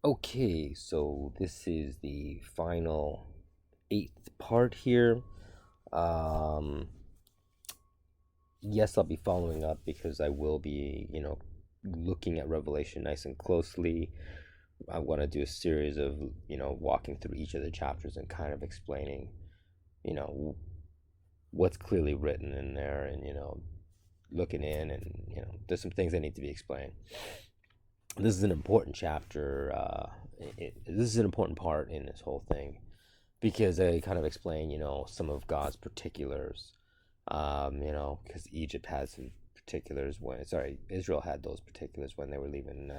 Okay, so this is the final eighth part here. Um, yes, I'll be following up because I will be, looking at Revelation nice and closely. I want to do a series of, walking through each of the chapters and kind of explaining, you know, what's clearly written in there and, looking in and, there's some things that need to be explained. This is an important chapter. This is an important part in this whole thing because they kind of explain, some of God's particulars. Because Egypt had some particulars Israel had those particulars when they were leaving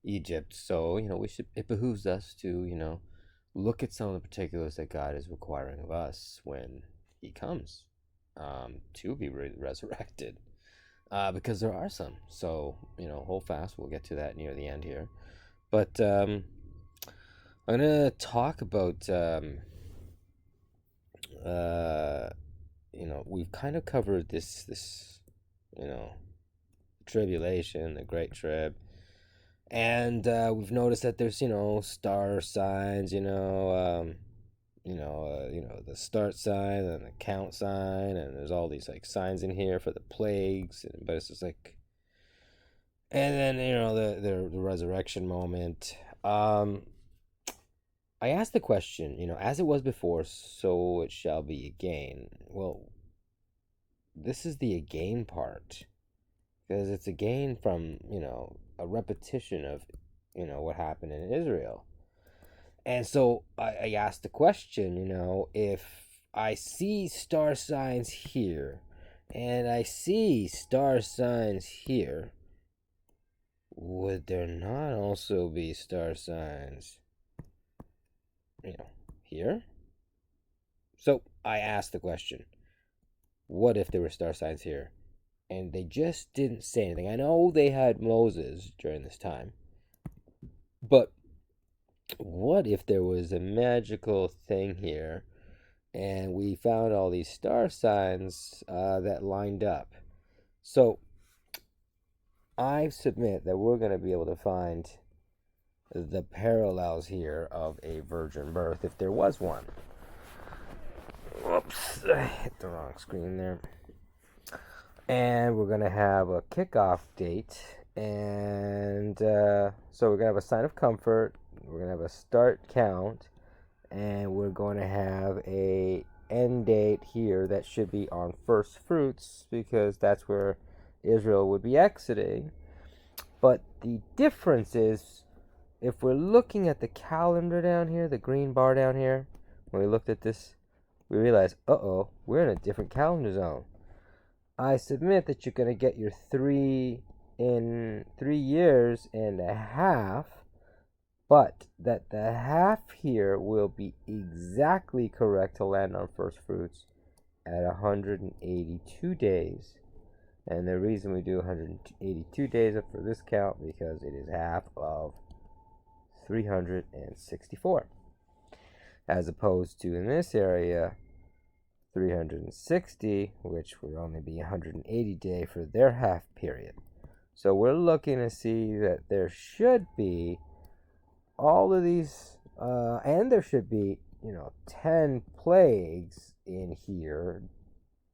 Egypt. So, it behooves us to, look at some of the particulars that God is requiring of us when He comes to be resurrected. Because there are some. So, hold fast. We'll get to that near the end here. But I'm going to talk about uh, we've kind of covered this, tribulation, the Great Trib, and we've noticed that there's, star signs, the start sign and the count sign, and there's all these like signs in here for the plagues, but it's just like, and then the resurrection moment. I asked the question, as it was before, so it shall be again. Well, this is the again part because it's again from a repetition of what happened in Israel. And so I asked the question, if I see star signs here and I see star signs here, would there not also be star signs here? So I asked the question, what if there were star signs here? And they just didn't say anything. I know they had Moses during this time, but what if there was a magical thing here and we found all these star signs that lined up? So I submit that we're going to be able to find the parallels here of a virgin birth if there was one. Whoops, I hit the wrong screen there. And we're going to have a kickoff date. And so we're going to have a sign of comfort. We're going to have a start count. And we're going to have a end date here that should be on first fruits because that's where Israel would be exiting. But the difference is, if we're looking at the calendar down here, the green bar down here, when we looked at this, we realized, we're in a different calendar zone. I submit that you're going to get your 3 in 3 years and a half, but that the half here will be exactly correct to land on first fruits at 182 days. And the reason we do 182 days for this count because it is half of 364, as opposed to in this area 360, which would only be 180 day for their half period. So we're looking to see that there should be all of these, and there should be 10 plagues in here,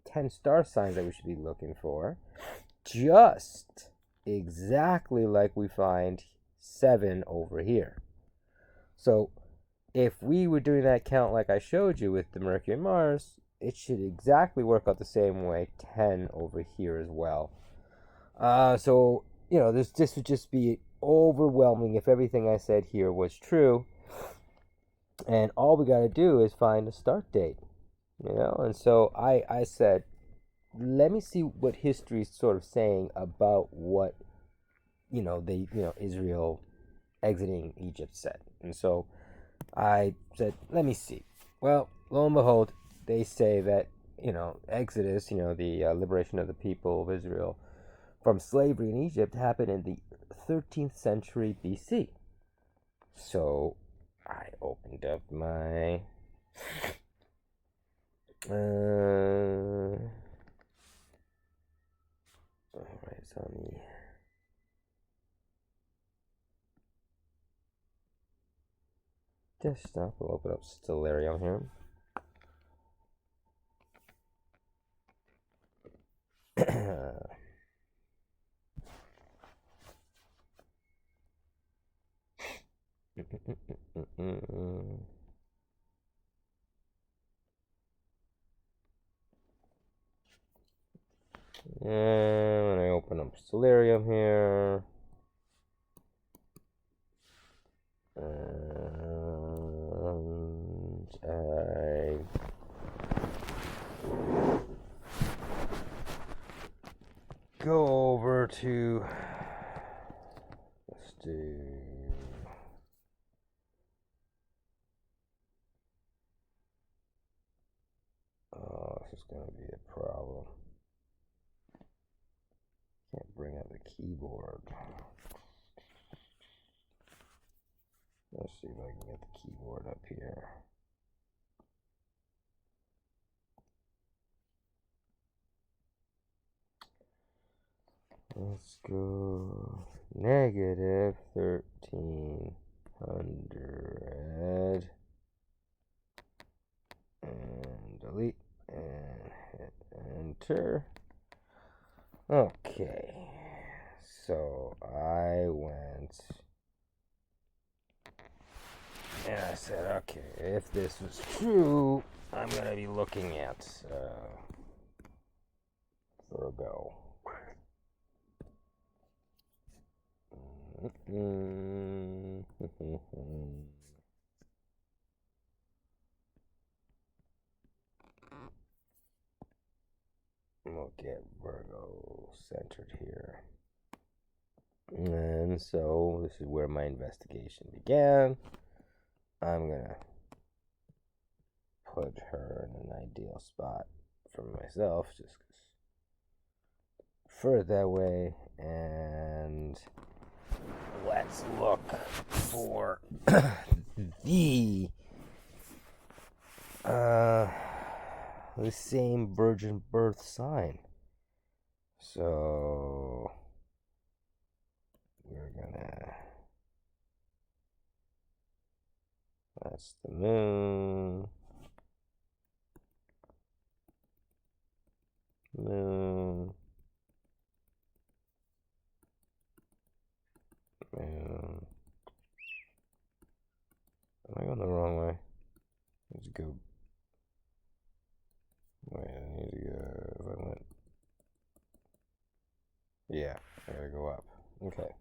10 star signs that we should be looking for, just exactly like we find 7 over here. So if we were doing that count like I showed you with the Mercury and Mars, it should exactly work out the same way, 10 over here as well. So this would just be overwhelming if everything I said here was true. And all we got to do is find a start date, And so I said, let me see what history is sort of saying about what, Israel exiting Egypt said. And so I said, let me see. Well, lo and behold, they say that, Exodus, the liberation of the people of Israel from slavery in Egypt happened in the 13th century BC. So I opened up my alright, so this stuff. We'll open up Stellarium here. And when I open up Stellarium here, and I go over to, let's do, oh, this is going to be a problem. Can't bring up the keyboard. Let's see if I can get the keyboard up here. Let's go negative 1300 and delete and hit enter. Okay, so I went and I said, okay, if this was true, I'm going to be looking at Virgo. We'll get Virgo centered here. And so this is where my investigation began. I'm gonna put her in an ideal spot for myself, just for it that way. And let's look for the same virgin birth sign. So we're gonna, that's the moon, moon, moon. Am I going the wrong way? Let's go. Wait, I need to go. If I went. Yeah, I gotta go up. Okay.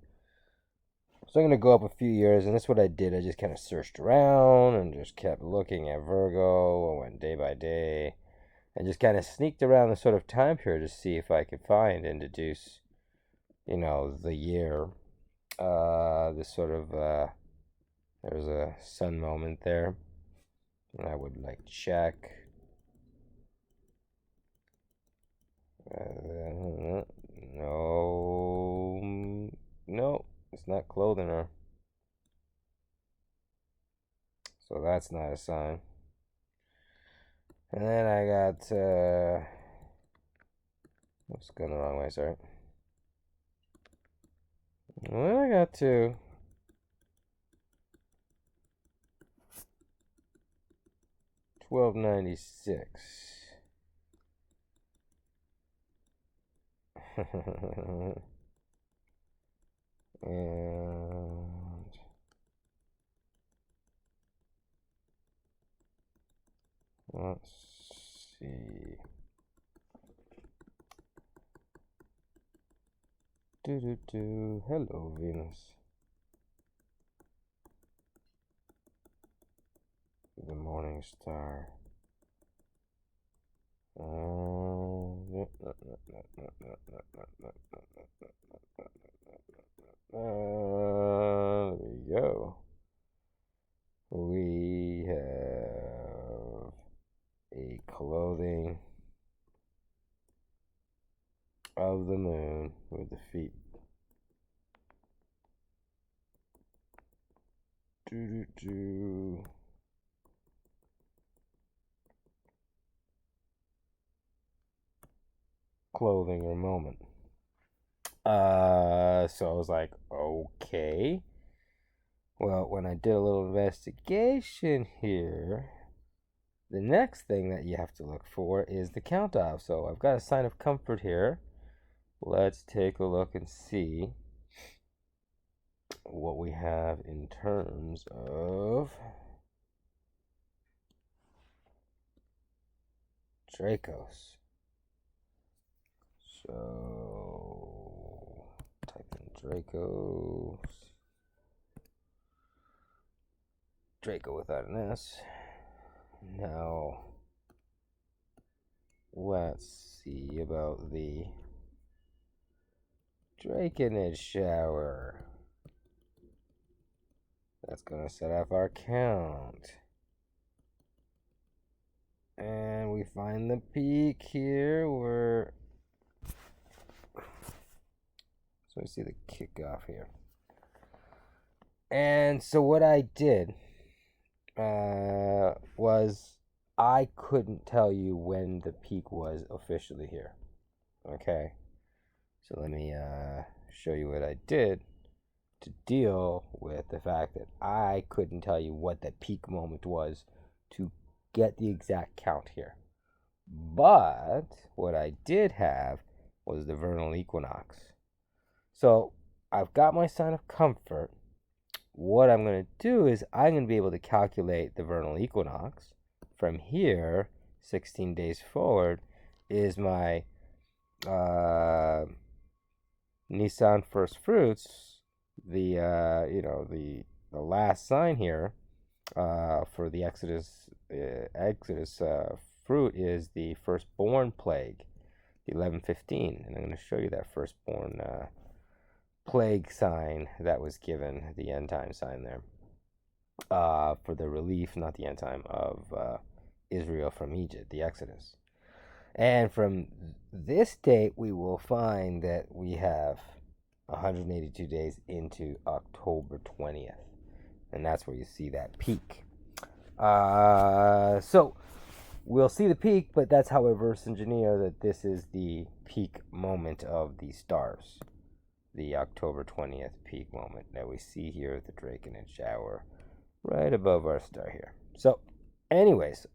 So I'm gonna go up a few years, and that's what I did. I just kind of searched around and just kept looking at Virgo. I went day by day, and just kind of sneaked around the sort of time period to see if I could find and deduce, the year. This sort of there was a sun moment there, and I would check. No, it's not clothing her. So that's not a sign. And then I got, oops, going the wrong way, sorry. And then I got to 1296. And let's see. Hello, Venus. The morning star. There we go. We have a clothing of the moon with the feet. Clothing or moment. So I was like, okay, Well, when I did a little investigation here, the next thing that you have to look for is the count off. So I've got a sign of comfort here. Let's take a look and see what we have in terms of Dracos. So type in Dracos. Draco without an S. Now, let's see about the Draconage shower. That's going to set off our count. And we find the peak here where... So we see the kickoff here. And so what I did was I couldn't tell you when the peak was officially here. Okay. So let me show you what I did to deal with the fact that I couldn't tell you what the peak moment was to get the exact count here. But what I did have was the vernal equinox. So I've got my sign of comfort. What I'm going to do is I'm going to be able to calculate the vernal equinox. From here, 16 days forward, is my Nissan first fruits, the last sign here for the Exodus fruit is the firstborn plague, the 1115, and I'm going to show you that firstborn plague sign that was given, the end time sign there, for the relief, not the end time, of Israel from Egypt, the Exodus. And from this date, we will find that we have 182 days into October 20th. And that's where you see that peak. So we'll see the peak, but that's how I reverse engineer that this is the peak moment of the stars. The October 20th peak moment that we see here at the Draconage shower right above our star here. So anyways,